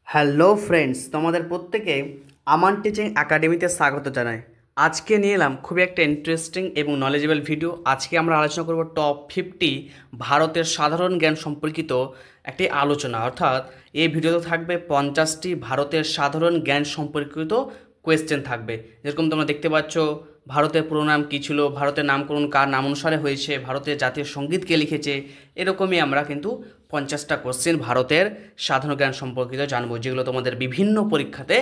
Hello friends, তোমাদের প্রত্যেকে আমান teaching একাডেমিতে স্বাগত জানাই। আজকে নিয়ে এলাম খুবই একটা ইন্টারেস্টিং এবং নলেজেবল ভিডিও। আজকে আমরা আলোচনা করব টপ 50 ভারতের সাধারণ জ্ঞান সম্পর্কিত একটি আলোচনা, অর্থাৎ এই ভিডিওতে থাকবে 50টি ভারতের সাধারণ জ্ঞান সম্পর্কিত কোয়েশ্চেন থাকবে। যেরকম তোমরা দেখতে পাচ্ছ, ভারতের পুরো নাম কী ছিল, ভারতের নামকরণ কার নাম অনুসারে হয়েছে, ভারতের জাতীয় সঙ্গীত কে লিখেছে, এরকমই আমরা কিন্তু 50টা কোশ্চেন ভারতের সাধারণ জ্ঞান সম্পর্কিত জানবো, যেগুলো তোমাদের বিভিন্ন পরীক্ষাতে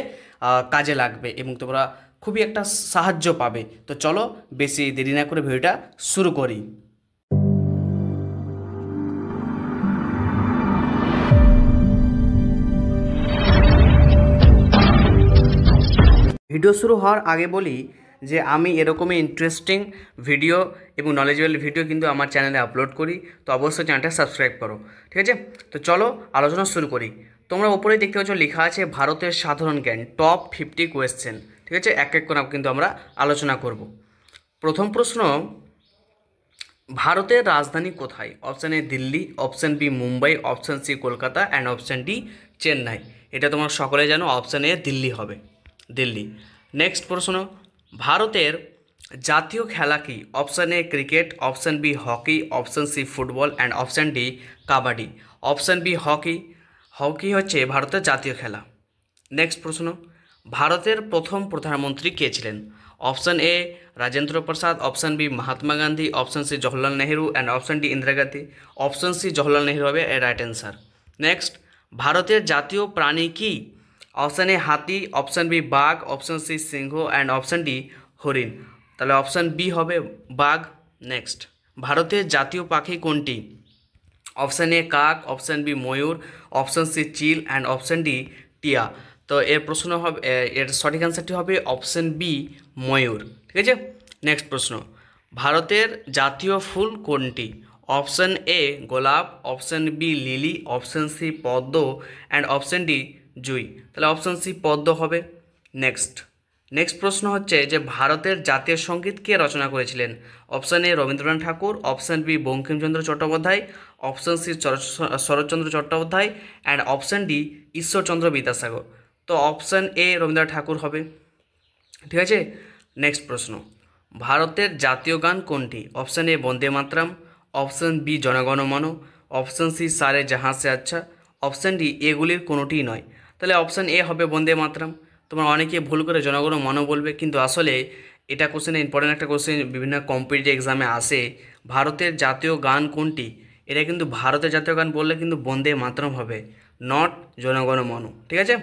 কাজে লাগবে এবং তোমরা খুবই একটা সাহায্য পাবে। তো চলো বেশি দেরি না করে ভিডিওটা শুরু করি। ভিডিও শুরু হওয়ার আগে বলি যে আমি এরকমই ইন্টারেস্টিং ভিডিও এবং নলেজেবল ভিডিও কিন্তু আমার চ্যানেলে আপলোড করি, তো অবশ্যই চ্যানেলটা সাবস্ক্রাইব করো, ঠিক আছে? তো চলো আলোচনা শুরু করি। তোমরা ওপরেই দেখতে পাচ্ছ লেখা আছে ভারতের সাধারণ জ্ঞান টপ 50 কোয়েশ্চেন, ঠিক আছে? এক এক করে কিন্তু আমরা আলোচনা করব। প্রথম প্রশ্ন, ভারতের রাজধানী কোথায়? Option A Delhi, option B Mumbai, option C Kolkata and option D Chennai. এটা তোমরা সকলে জানো, অপশান এ দিল্লি হবে, দিল্লি। নেক্সট প্রশ্ন, ভারতের জাতীয় খেলা কি? Option A cricket, option B hockey, option C football and option D kabaddi. Option B hockey, hockey হচ্ছে ভারতের জাতীয় খেলা। নেক্সট প্রশ্ন, ভারতের প্রথম প্রধানমন্ত্রী কে ছিলেন? Option A Rajendra Prasad, option B Mahatma Gandhi, option C Jawaharlal Nehru and option D Indira Gandhi. Option C Jawaharlal Nehru হবে এর রাইট অ্যান্সার। নেক্সট, ভারতের জাতীয় প্রাণী কি? অপশান এ হাতি, অপশান বি বাঘ, অপশান সি সিংহ অ্যান্ড অপশান ডি হরিণ। তাহলে অপশান বি হবে বাঘ। নেক্সট, ভারতের জাতীয় পাখি কোনটি? অপশান এ কাক, অপশান বি ময়ূর, অপশান সি চিল অ্যান্ড অপশান ডি টিয়া। তো এর প্রশ্ন হবে, এর সঠিক অ্যান্সারটি হবে অপশান বি ময়ূর, ঠিক আছে? নেক্সট প্রশ্ন, ভারতের জাতীয় ফুল কোনটি? অপশান এ গোলাপ, option B lily, option C পদ্ম অ্যান্ড অপশান ডি জুই। তাহলে অপশান সি পদ্ম হবে। নেক্সট প্রশ্ন হচ্ছে যে ভারতের জাতীয় সঙ্গীত কে রচনা করেছিলেন? Option A Rabindranath Thakur, option B Bankimchandra Chattopadhyay, option C Saratchandra Chattopadhyay and option D Ishwarchandra Vidyasagar. তো অপশান এ রবীন্দ্রনাথ ঠাকুর হবে, ঠিক আছে? নেক্সট প্রশ্ন, ভারতের জাতীয় গান কোনটি? Option A Vande Mataram, option B Janagana Mana, option C সারে জাহাঁ সে আচ্ছা, অপশান ডি এগুলির কোনোটিই নয়। তাহলে অপশান এ হবে বন্দে মাতরম। তোমরা অনেকে ভুল করে জনগণ মন বলবে, কিন্তু আসলে এটা কোশ্চেনে ইম্পর্টেন্ট একটা কোশ্চেন, বিভিন্ন কম্পিটিটিভ এক্সামে আসে। ভারতের জাতীয় গান কোনটি, এটা কিন্তু ভারতের জাতীয় গান বললে কিন্তু বন্দে মাতরম হবে, নট জনগণ মন, ঠিক আছে?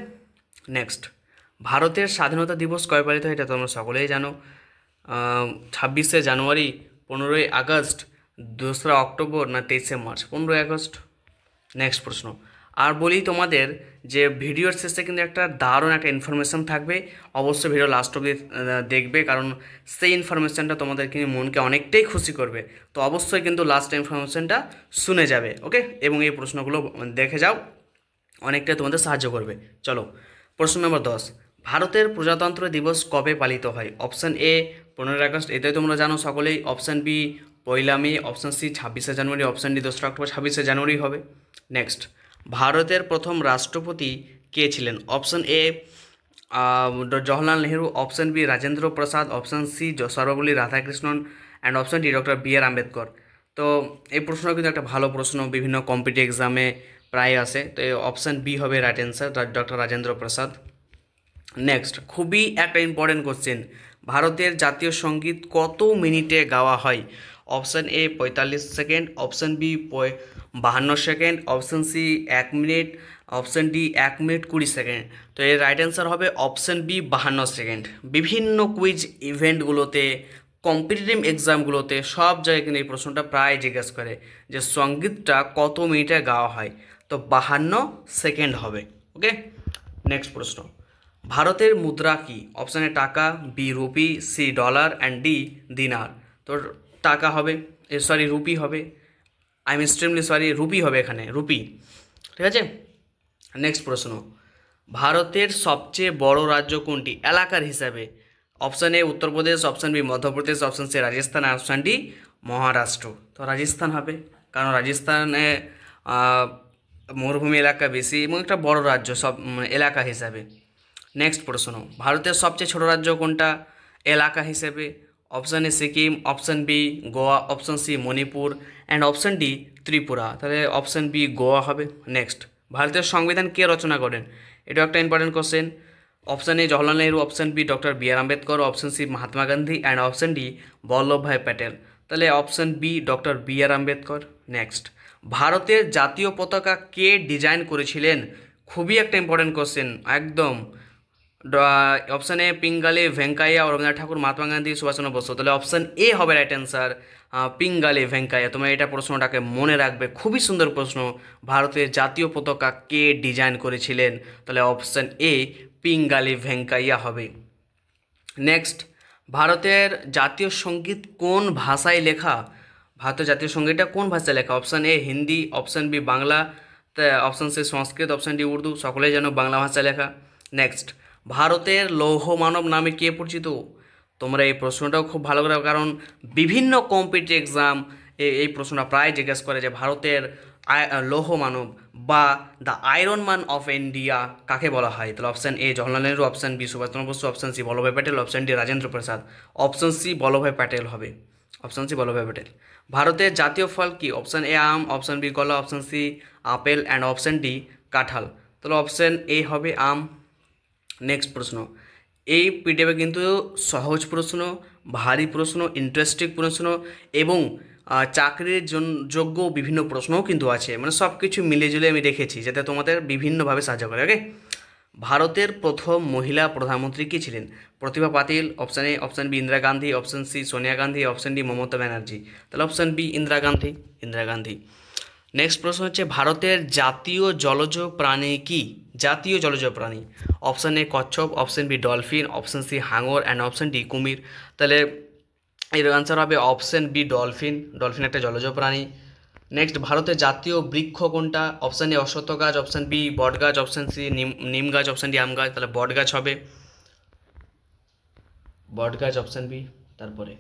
নেক্সট, ভারতের স্বাধীনতা দিবস কবে পালিত হয়? এটা তোমরা সকলেই জানো, 26শে জানুয়ারি, 15ই আগস্ট, 2রা অক্টোবর না 23শে মার্চ? 15ই আগস্ট। নেক্সট প্রশ্ন, আর বলি তোমাদের যে ভিডিওর শেষে কিন্তু একটা দারুণ একটা ইনফরমেশান থাকবে, অবশ্যই ভিডিও লাস্ট অবধি দেখবে, কারণ সেই ইনফরমেশানটা তোমাদের কিন্তু মনকে অনেকটাই খুশি করবে। তো অবশ্যই কিন্তু লাস্ট ইনফরমেশানটা শুনে যাবে, ওকে? এবং এই প্রশ্নগুলো দেখে যাও, অনেকটাই তোমাদের সাহায্য করবে। চলো প্রশ্ন নম্বর 10, ভারতের প্রজাতন্ত্র দিবস কবে পালিত হয়? অপশান এ 15ই আগস্ট, এটাই তোমরা জানো সকলেই। অপশান বি 1 মে, অপশান সি 26শে জানুয়ারি, অপশান ডি 2রা অক্টোবর। 26শে জানুয়ারি হবে। নেক্সট, ভারতের প্রথম রাষ্ট্রপতি কে ছিলেন? Option A Jawaharlal Nehru, option B Rajendra Prasad, option C Sarvepalli Radhakrishnan and option D doctor B R Ambedkar. তো এই প্রশ্ন কিন্তু একটা ভালো প্রশ্ন, বিভিন্ন কম্পিটিটিভ এক্সামে প্রায় আসে। তো অপশান বি হবে right answer, doctor Rajendra Prasad. Next, খুবই একটা ইম্পর্টেন্ট কোশ্চেন, ভারতের জাতীয় সঙ্গীত কত মিনিটে গাওয়া হয়? Option A 45 second, option B 52 second, option C 1 minute, option D 1 minute 20 second. তো এর রাইট অ্যান্সার হবে অপশান বি 52 সেকেন্ড। বিভিন্ন কুইজ ইভেন্টগুলোতে, কম্পিটিটিভ এক্সামগুলোতে সব জায়গায় কিন্তু এই প্রশ্নটা প্রায় জিজ্ঞেস করে যে সঙ্গীতটা কত মিনিটে গাওয়া হয়। তো 52 সেকেন্ড হবে, ওকে? নেক্সট প্রশ্ন, ভারতের মুদ্রা কি? Option A taka, B rupee, C dollar and D dinar. তো টাকা হবে, সরি রুপি হবে, I am extremely sorry, rupee হবে এখানে, রুপি, ঠিক আছে? নেক্সট প্রশ্ন, ভারতের সবচেয়ে বড় রাজ্য কোনটি এলাকার হিসাবে? Option A Uttar Pradesh, option B Madhya Pradesh, option C Rajasthan, option D Maharashtra. তো রাজস্থান হবে, কারণ রাজস্থানে মরুভূমি এলাকা বেশি এবং একটা বড় রাজ্য সব এলাকা হিসাবে। নেক্সট প্রশ্ন, ভারতের সবচেয়ে ছোট রাজ্য কোনটা এলাকা হিসেবে? Option A Sikkim, option B Goa, option C Manipur and option D Tripura. তাহলে অপশান বি গোয়া হবে। নেক্সট, ভারতের সংবিধান কে রচনা করেন? এটাও একটা important question. Option A Jawaharlal Nehru, option B doctor B R Ambedkar, option C Mahatma Gandhi and option D Vallabhbhai Patel. তাহলে option B doctor B R Ambedkar. Next, ভারতের জাতীয় পতাকা কে ডিজাইন করেছিলেন? খুবই একটা ইম্পর্টেন্ট কোশ্চেন একদম। Option A Pingali Venkayya, Rabindranath Thakur, Mahatma Gandhi, Subhashchandra Bose. তাহলে অপশান এ হবে রাইট অ্যান্সার, পিঙ্গালি ভেঙ্কাইয়া। তোমরা এটা প্রশ্নটাকে মনে রাখবে, খুবই সুন্দর প্রশ্ন। ভারতের জাতীয় পতাকা কে ডিজাইন করেছিলেন? তাহলে অপশান এ পিঙ্গালি ভেঙ্কাইয়া হবে। নেক্সট, ভারতের জাতীয় সঙ্গীত কোন ভাষায় লেখা? ভারতের জাতীয় সঙ্গীতটা কোন ভাষায় লেখা? Option A Hindi, option B Bangla, option C Sanskrit, option D Urdu. সকলেই যেন বাংলা ভাষায় লেখা। নেক্সট, ভারতের লৌহ মানব নামে কে পরিচিত? তোমরা এই প্রশ্নটাও খুব ভালো করে, কারণ বিভিন্ন কম্পিটিটিভ এক্সাম এই প্রশ্নটা প্রায় জিজ্ঞেস করে যে ভারতের লৌহ মানব বা the iron man of India কাকে বলা হয়? তাহলে option A Jawaharlal Nehru, option B Subhash Chandra Bose, option C Vallabhbhai Patel, option D Rajendra Prasad. Option C Vallabhbhai Patel হবে। Option C Vallabhbhai Patel. ভারতের জাতীয় ফল কি? অপশান এ আম, অপশান বি কলা, option C apple and option D কাঁঠাল। তাহলে অপশান এ হবে আম। নেক্সট প্রশ্ন, এই পিডিএফে কিন্তু সহজ প্রশ্ন, ভারী প্রশ্ন, ইন্টারেস্টিং প্রশ্ন এবং চাকরির যোগ্য বিভিন্ন প্রশ্নও কিন্তু আছে, মানে সব কিছু মিলেজুলে আমি রেখেছি যাতে তোমাদের বিভিন্নভাবে সাহায্য করে। ওকে, ভারতের প্রথম মহিলা প্রধানমন্ত্রী কে ছিলেন? Pratibha Patil, option A, option B Indira Gandhi, option C Sonia Gandhi, option D Mamata Banerjee. তাহলে option B Indira Gandhi, Indira Gandhi. Next প্রশ্ন হচ্ছে, ভারতের জাতীয় জলজ প্রাণী কি? জাতীয় জলজ প্রাণী, অপশান এ কচ্ছপ, option B dolphin, option C হাঙর অ্যান্ড অপশান ডি কুমির। তাহলে এর আনসার হবে অপশান বি ডলফিন। ডলফিন একটা জলজ প্রাণী। নেক্সট, ভারতের জাতীয় বৃক্ষ কোনটা? অপশান এ অশ্বত্থ গাছ, অপশান বি বট গাছ, অপশান সি নিম গাছ, অপশান ডি আম গাছ। তাহলে বট গাছ হবে, বট গাছ অপশান বি। তারপরে,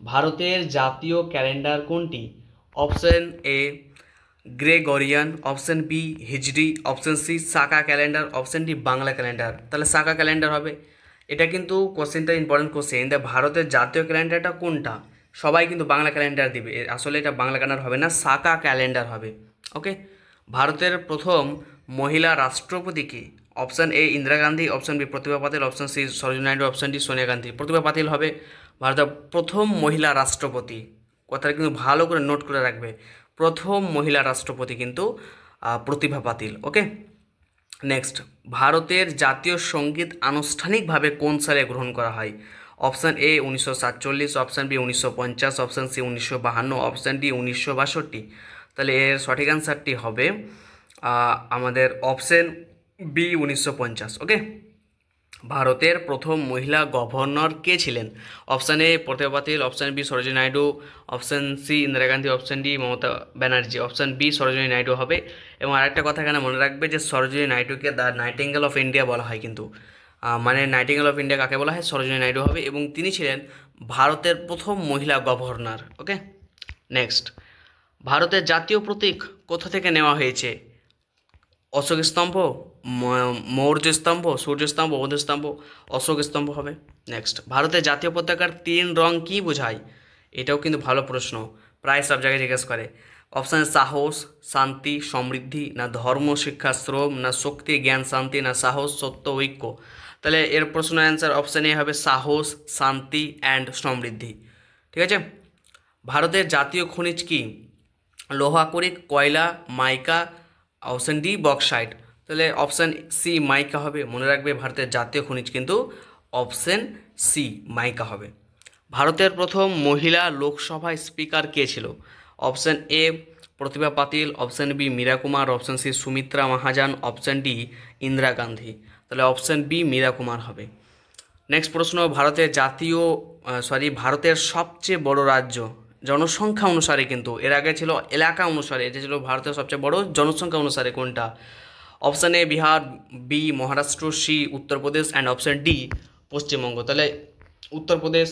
ভারতের জাতীয় ক্যালেন্ডার কোনটি? Option A Gregorian, option B হিজরি, option C Saka calendar, option D Bangla calendar. তাহলে সাকা ক্যালেন্ডার হবে। এটা কিন্তু কোশ্চেনটা ইম্পর্টেন্ট কোশ্চেন। ভারতের জাতীয় ক্যালেন্ডারটা কোনটা? সবাই কিন্তু বাংলা ক্যালেন্ডার দিবে, আসলে এটা বাংলা ক্যালেন্ডার হবে না, সাকা ক্যালেন্ডার হবে। ওকে, ভারতের প্রথম মহিলা রাষ্ট্রপতি কে? Option A Indira Gandhi, option B Pratibha Patil, option C Sarojini Naidu, option D Sonia Gandhi. Pratibha Patil হবে ভারতের প্রথম মহিলা রাষ্ট্রপতি। কথাটা কিন্তু ভালো করে নোট করে রাখবে, প্রথম মহিলা রাষ্ট্রপতি কিন্তু প্রতিভা পাতিল। ওকে, নেক্সট, ভারতের জাতীয় সঙ্গীত আনুষ্ঠানিকভাবে কোন সালে গ্রহণ করা হয়? Option A 1947, option B 1950, option C 1952, option D 1962। তাহলে এর সঠিক অ্যান্সারটি হবে আমাদের অপশান বি 1950। ওকে, ভারতের প্রথম মহিলা গভর্নর কে ছিলেন? Option A Pratibha Patil, option B Sarojini Naidu, option C Indira Gandhi, option D Mamata Banerjee. Option B Sarojini Naidu হবে। এবং আরেকটা কথা এখানে মনে রাখবে যে সরোজিনী নাইডুকে দ্য নাইটিঙ্গেল অফ ইন্ডিয়া বলা হয় কিন্তু, মানে নাইটিঙ্গেল অফ ইন্ডিয়া কাকে বলা হয়? সরোজিনী নাইডু হবে, এবং তিনি ছিলেন ভারতের প্রথম মহিলা গভর্নর। ওকে, নেক্সট, ভারতের জাতীয় প্রতীক কোথা থেকে নেওয়া হয়েছে? অশোক স্তম্ভ, মৌর্য স্তম্ভ, সূর্য স্তম্ভ, বৌদ্ধ স্তম্ভ। অশোক স্তম্ভ হবে। নেক্সট, ভারতের জাতীয় পতাকার 3 রং কী বোঝায়? এটাও কিন্তু ভালো প্রশ্ন, প্রায় সব জায়গায় জিজ্ঞেস করে। অপশান সাহস, শান্তি, সমৃদ্ধি, না ধর্ম, শিক্ষা, শ্রম, না শক্তি, জ্ঞান, শান্তি, না সাহস, সত্য, ঐক্য। তাহলে এর প্রশ্নের অ্যান্সার অপশান এ হবে সাহস, শান্তি অ্যান্ড সমৃদ্ধি। ঠিক আছে, ভারতের জাতীয় খনিজ কি? লোহা আকরিক, কয়লা, মাইকা, অপশান ডি বক্সাইট। তাহলে অপশান সি মাইকা হবে। মনে রাখবে ভারতের জাতীয় খনিজ কিন্তু অপশান সি মাইকা হবে। ভারতের প্রথম মহিলা লোকসভায় স্পিকার কে ছিল? Option A Pratibha Patil, option B Meira Kumar, option C Sumitra Mahajan, option D Indira Gandhi. তাহলে অপশান বি মীরা কুমার হবে। নেক্সট প্রশ্ন, ভারতের সবচেয়ে বড় রাজ্য জনসংখ্যা অনুসারে, কিন্তু এর আগে ছিল এলাকা অনুসারে, এটা ছিল ভারতের সবচেয়ে বড় জনসংখ্যা অনুসারে কোনটা? Option A Bihar, B Maharashtra, C Uttar Pradesh and option D Paschimbanga. তাহলে উত্তরপ্রদেশ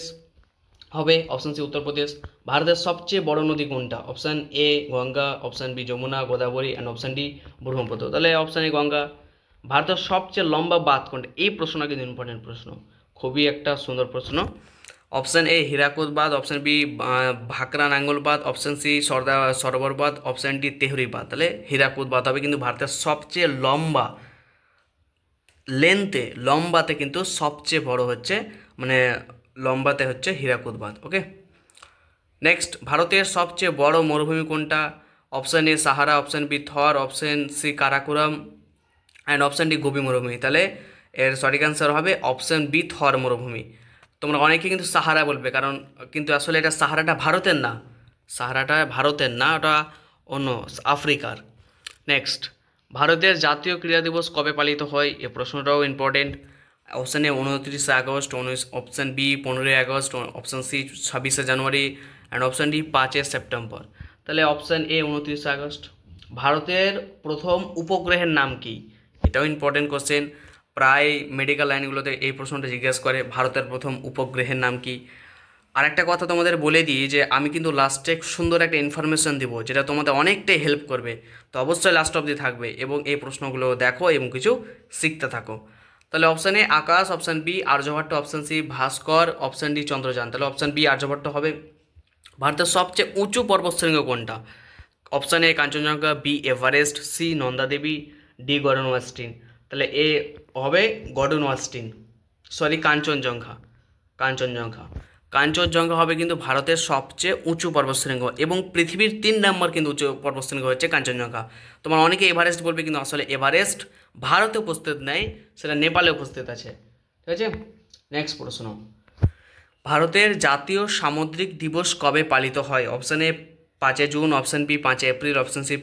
হবে অপশান সি উত্তরপ্রদেশ। ভারতের সবচেয়ে বড় নদী কোনটা? Option A Ganga, option B Yamuna, Godavari and option D Brahmaputra. তাহলে অপশান এ গঙ্গা। ভারতের সবচেয়ে লম্বা বাঁধ কোনটা? এই প্রশ্নটা কিন্তু ইম্পর্টেন্ট প্রশ্ন, খুবই একটা সুন্দর প্রশ্ন। অপশান এ হীরাকুদ বাঁধ, অপশান বি ভাকরা নাঙ্গল বাঁধ, অপশান সি সরোবর বাঁধ, অপশান ডি তেহরি বাঁধ। তাহলে হীরাকুদ বাঁধ হবে কিন্তু ভারতের সবচেয়ে লম্বা, লম্বাতে কিন্তু সবচেয়ে বড় হচ্ছে, মানে লম্বাতে হচ্ছে হীরাকুদ বাঁধ। ওকে, নেক্সট, ভারতের সবচেয়ে বড় মরুভূমি কোনটা? Option A Sahara, option B Thar, option C Karakoram and option D Gobi মরুভূমি। তাহলে এর সঠিক অ্যান্সার হবে অপশান বি থর মরুভূমি। তোমরা অনেকে কিন্তু সাহারা বলবে, কারণ কিন্তু আসলে এটা সাহারাটা ভারতের না, সাহারাটা ভারতের না, ওটা অন্য আফ্রিকার। নেক্সট, ভারতের জাতীয় ক্রীড়া দিবস কবে পালিত হয়? এই প্রশ্নটাও ইম্পর্টেন্ট। অপশান এ 29শে আগস্ট, অপশান বি 15ই আগস্ট, অপশান সি 26শে জানুয়ারি অ্যান্ড অপশান ডি 5ই সেপ্টেম্বর। তাহলে অপশান এ 29শে আগস্ট। ভারতের প্রথম উপগ্রহের নাম কি? এটাও ইম্পর্টেন্ট কোশ্চেন, প্রায় মেডিকেল লাইনগুলোতে এই প্রশ্নটা জিজ্ঞেস করে, ভারতের প্রথম উপগ্রহের নাম কি। আর একটা কথা তোমাদের বলে দিই যে আমি কিন্তু লাস্টে সুন্দর একটা ইনফরমেশন দিব, যেটা তোমাদের অনেকটাই হেল্প করবে। তো অবশ্যই লাস্ট অবধি থাকবে এবং এই প্রশ্নগুলো দেখো এবং কিছু শিখতে থাকো। তাহলে option A Akash, option B Aryabhata, option C Bhaskar, option D Chandrayaan. তাহলে অপশান বি আর্যভট্ট হবে। ভারতের সবচেয়ে উঁচু পর্বতশৃঙ্গ কোনটা? Option A Kanchenjunga, B Everest, C Nanda Devi, D Godwin Austen. তাহলে এ হবে Godwin Austen, sorry Kanchenjunga, Kanchenjunga. Kanchenjunga হবে কিন্তু ভারতের সবচেয়ে উঁচু পর্বতশৃঙ্গ এবং পৃথিবীর 3 নম্বর কিন্তু উঁচু পর্বতশৃঙ্গ হচ্ছে কাঞ্চনজঙ্ঘা। তোমার অনেকে এভারেস্ট বলবে, কিন্তু আসলে এভারেস্ট ভারতে উপস্থিত নেই, সেটা নেপালে উপস্থিত আছে। ঠিক আছে, নেক্সট প্রশ্ন, ভারতের জাতীয় সামুদ্রিক দিবস কবে পালিত হয়? Option A 5 June, option B 5 April, option C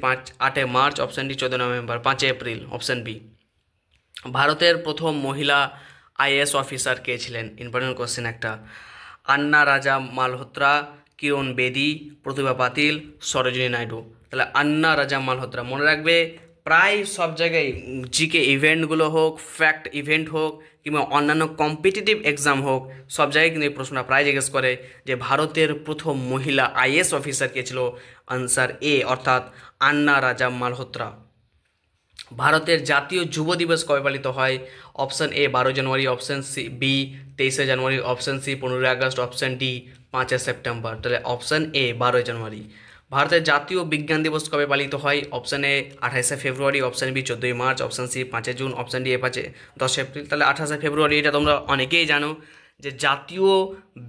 8 March, option D 14 November. 5 April, option B. ভারতের প্রথম মহিলা আইএএস অফিসার কে ছিলেন? ইম্পর্টেন্ট কোশ্চেন একটা। আন্না রাজা মালহোত্রা, কিরণ বেদি, প্রতিভা পাতিল, সরোজিনী নাইডু। তাহলে আন্না রাজা মালহোত্রা মনে রাখবে, প্রায় সব জায়গায় জিকে ইভেন্টগুলো হোক, ফ্যাক্ট ইভেন্ট হোক কিংবা অন্যান্য কম্পিটিটিভ এক্সাম হোক, সব জায়গায় কিন্তু এই প্রশ্নটা প্রায় জিজ্ঞেস করে যে ভারতের প্রথম মহিলা আইএএস অফিসার কে ছিল? আনসার এ, অর্থাৎ আন্না রাজা মালহোত্রা। ভারতের জাতীয় যুব দিবস কবে পালিত হয়? Option A 12 January, option C B 23শে জানুয়ারি, অপশান সি 15ই আগস্ট, অপশান ডি 5 সেপ্টেম্বর। তাহলে অপশান এ 12 জানুয়ারি। ভারতের জাতীয় বিজ্ঞান দিবস কবে পালিত হয়? অপশান এ 28শে ফেব্রুয়ারি, অপশান বি 14ই March, option C 5 June, option D 10 April. তাহলে 28শে ফেব্রুয়ারি, এটা তোমরা অনেকেই জানো যে জাতীয়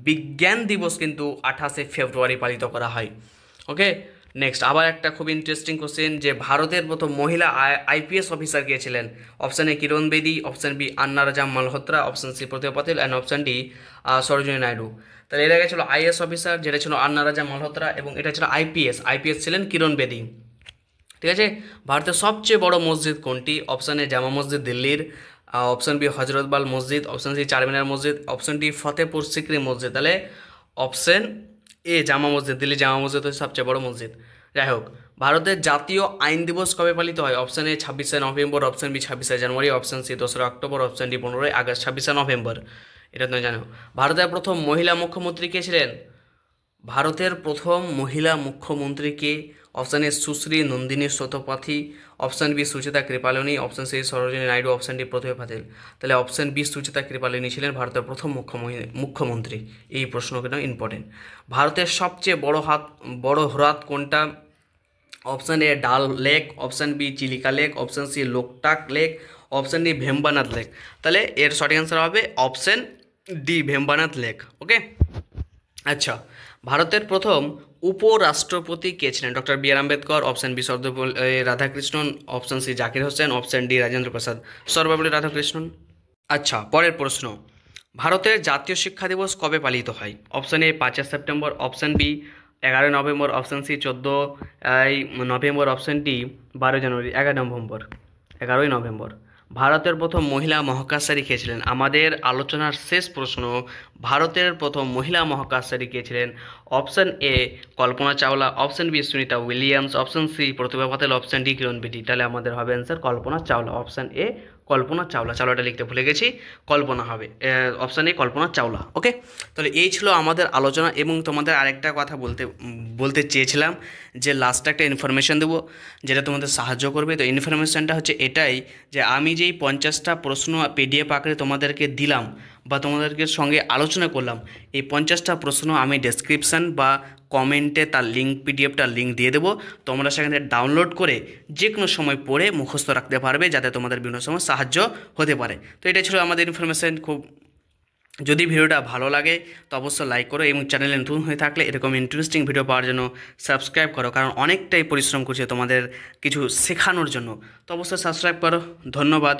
বিজ্ঞান দিবস কিন্তু 28শে ফেব্রুয়ারি পালিত করা হয়। ওকে, নেক্সট, আবার একটা খুব ইন্টারেস্টিং কোশ্চেন, যে ভারতের প্রথম মহিলা আইপিএস অফিসার কে ছিলেন? অপশান এ কিরণ বেদি, অপশান বি আন্না রাজা মালহোত্রা, অপশান সি প্রতিভা পাতিল and option D Sarojini Naidu. তাহলে এর আগে ছিল আইএস অফিসার, যেটা ছিল আন্না রাজা মালহোত্রা, এবং এটা ছিল আইপিএস ছিলেন কিরণ বেদি। ঠিক আছে, ভারতের সবচেয়ে বড় মসজিদ কোনটি? অপশান এ জামা মসজিদ দিল্লির, অপশান বি হজরতবাল মসজিদ, অপশান সি চারমিনার মসজিদ, অপশান ডি ফতেপুর সিক্রি মসজিদ। তাহলে অপশান এ জামা মসজিদ, দিল্লি জামা মসজিদ হচ্ছে সবচেয়ে বড় মসজিদ। যাই হোক, ভারতের জাতীয় আইন দিবস কবে পালিত হয়? অপশান এ 26শে নভেম্বর, অপশান বি 26শে জানুয়ারি, অপশান সি 2রা অক্টোবর, অপশান ডি 15ই আগস্ট। 26শে নভেম্বর, এটা তুমি জানো। ভারতের প্রথম মহিলা মুখ্যমন্ত্রী কে ছিলেন? ভারতের প্রথম মহিলা মুখ্যমন্ত্রী কে? Option A Sushri Nandini Satpathy, option B Sucheta Kripalani, option C Sarojini Naidu, option D Pratibha Patil. তাহলে অপশান বি সুচিতা কৃপালিনী ছিলেন ভারতের প্রথম মুখ্যমন্ত্রী। এই প্রশ্ন কিন্তু ইম্পর্টেন্ট। ভারতের সবচেয়ে বড় হ্রদ কোনটা? Option A Dal lake, option B Chilika lake, option C Loktak lake, option D Vembanad lake. তাহলে এর সঠিক অ্যান্সার হবে option D Vembanad lake. Okay, আচ্ছা, ভারতের প্রথম উপরাষ্ট্রপতি কে ছিলেন? Doctor B R Ambedkar, option B Sarvepalli Radhakrishnan, option C Zakir Hussain, option D Rajendra Prasad. Sarvepalli Radhakrishnan. আচ্ছা, পরের প্রশ্ন, ভারতের জাতীয় শিক্ষা দিবস কবে পালিত হয়? Option A 5 September, option B 11 November, option C 14 November, option D 12 January, 11ই নভেম্বর। ভারতের প্রথম মহিলা মহাকাশচারী কে ছিলেন? আমাদের আলোচনার শেষ প্রশ্ন, ভারতের প্রথম মহিলা মহাকাশচারী কে ছিলেন? Option A Kalpana Chawla, option B Sunita Williams, option C Pratibha Patil, option D Kiran Bedi. তাহলে আমাদের হবে answer Kalpana Chawla, option A Kalpana Chawla, চাওলাটা লিখতে ভুলে গেছি, কল্পনা হবে, অপশান এ কল্পনা চাওলা। ওকে, তাহলে এই ছিল আমাদের আলোচনা। এবং তোমাদের আরেকটা কথা বলতে চেয়েছিলাম যে লাস্টে একটা ইনফরমেশান দেবো যেটা তোমাদের সাহায্য করবে। তো ইনফরমেশানটা হচ্ছে এটাই যে আমি যেই 50টা প্রশ্ন পিডিএফ আকারে তোমাদেরকে দিলাম বা তোমাদেরকে সঙ্গে আলোচনা করলাম, এই 50টা প্রশ্ন আমি ডেসক্রিপশান বা কমেন্টে তার লিঙ্ক, পিডিএফটার লিঙ্ক দিয়ে দেবো। তোমরা সেখানে ডাউনলোড করে যে কোনো সময় পড়ে মুখস্থ রাখতে পারবে, যাতে তোমাদের বিভিন্ন সময় সাহায্য হতে পারে। তো এটাই ছিল আমাদের ইনফরমেশান। যদি ভিডিওটা ভালো লাগে তো অবশ্যই লাইক করো, এবং চ্যানেলে নতুন হয়ে থাকলে এরকম ইন্টারেস্টিং ভিডিও পাওয়ার জন্য সাবস্ক্রাইব করো, কারণ অনেকটাই পরিশ্রম করছে তোমাদের কিছু শেখানোর জন্য। তো অবশ্যই সাবস্ক্রাইব করো। ধন্যবাদ।